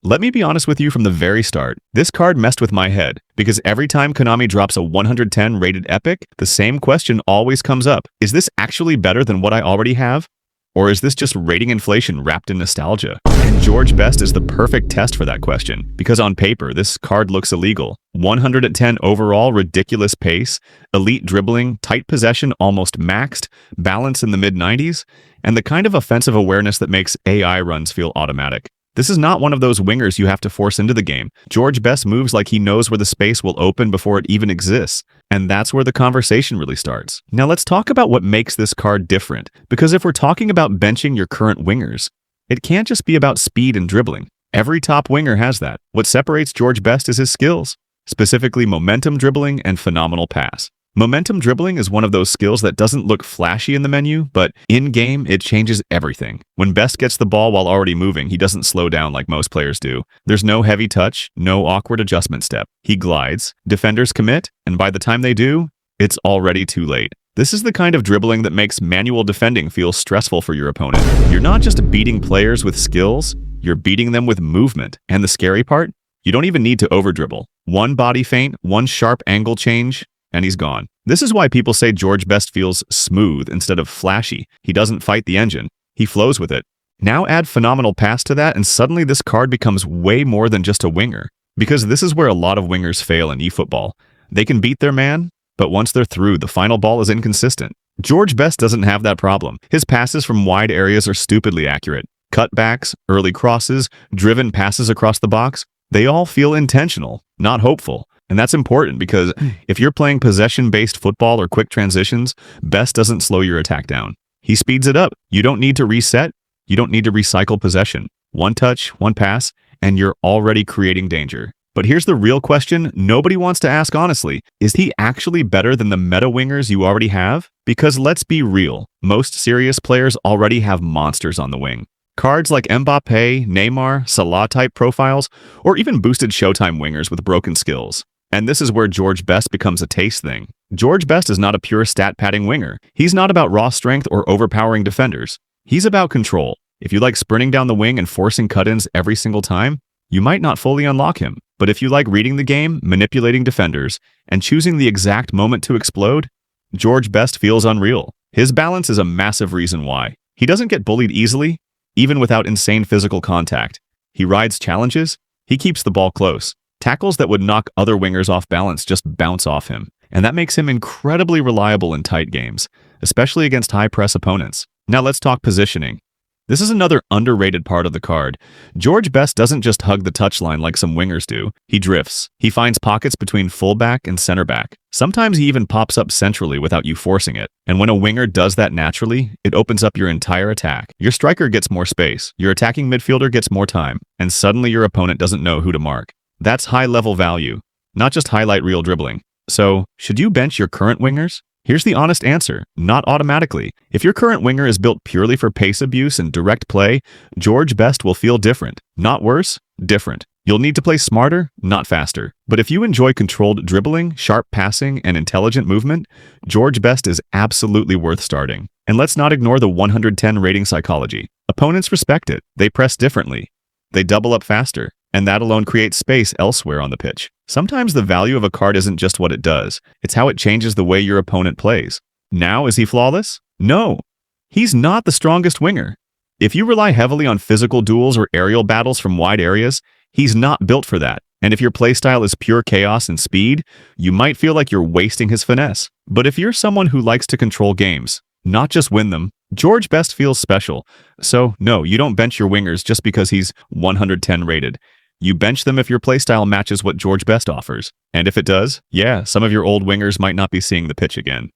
Let me be honest with you from the very start. This card messed with my head, because every time Konami drops a 110 rated epic, the same question always comes up. Is this actually better than what I already have? Or is this just rating inflation wrapped in nostalgia? And George Best is the perfect test for that question, because on paper, this card looks illegal. 110 overall, ridiculous pace, elite dribbling, tight possession almost maxed, balance in the mid-90s, and the kind of offensive awareness that makes AI runs feel automatic. This is not one of those wingers you have to force into the game. George Best moves like he knows where the space will open before it even exists. And that's where the conversation really starts. Now let's talk about what makes this card different. Because if we're talking about benching your current wingers, it can't just be about speed and dribbling. Every top winger has that. What separates George Best is his skills, specifically momentum dribbling and phenomenal pass. Momentum dribbling is one of those skills that doesn't look flashy in the menu, but in-game, it changes everything. When Best gets the ball while already moving, he doesn't slow down like most players do. There's no heavy touch, no awkward adjustment step. He glides, defenders commit, and by the time they do, it's already too late. This is the kind of dribbling that makes manual defending feel stressful for your opponent. You're not just beating players with skills, you're beating them with movement. And the scary part? You don't even need to over-dribble. One body feint, one sharp angle change, and he's gone. This is why people say George Best feels smooth instead of flashy. He doesn't fight the engine. He flows with it. Now add phenomenal pass to that, and suddenly this card becomes way more than just a winger. Because this is where a lot of wingers fail in eFootball. They can beat their man, but once they're through, the final ball is inconsistent. George Best doesn't have that problem. His passes from wide areas are stupidly accurate. Cutbacks, early crosses, driven passes across the box, they all feel intentional, not hopeful. And that's important because if you're playing possession-based football or quick transitions, Best doesn't slow your attack down. He speeds it up. You don't need to reset. You don't need to recycle possession. One touch, one pass, and you're already creating danger. But here's the real question nobody wants to ask honestly. Is he actually better than the meta wingers you already have? Because let's be real, most serious players already have monsters on the wing. Cards like Mbappe, Neymar, Salah-type profiles, or even boosted Showtime wingers with broken skills. And this is where George Best becomes a taste thing. George Best is not a pure stat-padding winger. He's not about raw strength or overpowering defenders. He's about control. If you like sprinting down the wing and forcing cut-ins every single time, you might not fully unlock him. But if you like reading the game, manipulating defenders, and choosing the exact moment to explode, George Best feels unreal. His balance is a massive reason why. He doesn't get bullied easily, even without insane physical contact. He rides challenges. He keeps the ball close. Tackles that would knock other wingers off balance just bounce off him, and that makes him incredibly reliable in tight games, especially against high-press opponents. Now let's talk positioning. This is another underrated part of the card. George Best doesn't just hug the touchline like some wingers do. He drifts. He finds pockets between fullback and center back. Sometimes he even pops up centrally without you forcing it. And when a winger does that naturally, it opens up your entire attack. Your striker gets more space, your attacking midfielder gets more time, and suddenly your opponent doesn't know who to mark. That's high-level value, not just highlight reel dribbling. So, should you bench your current wingers? Here's the honest answer, not automatically. If your current winger is built purely for pace abuse and direct play, George Best will feel different. Not worse, different. You'll need to play smarter, not faster. But if you enjoy controlled dribbling, sharp passing, and intelligent movement, George Best is absolutely worth starting. And let's not ignore the 110 rating psychology. Opponents respect it. They press differently. They double up faster. And that alone creates space elsewhere on the pitch. Sometimes the value of a card isn't just what it does, it's how it changes the way your opponent plays. Now, is he flawless? No. He's not the strongest winger. If you rely heavily on physical duels or aerial battles from wide areas, he's not built for that. And if your playstyle is pure chaos and speed, you might feel like you're wasting his finesse. But if you're someone who likes to control games, not just win them, George Best feels special. So, no, you don't bench your wingers just because he's 110 rated. You bench them if your playstyle matches what George Best offers. And if it does, yeah, some of your old wingers might not be seeing the pitch again.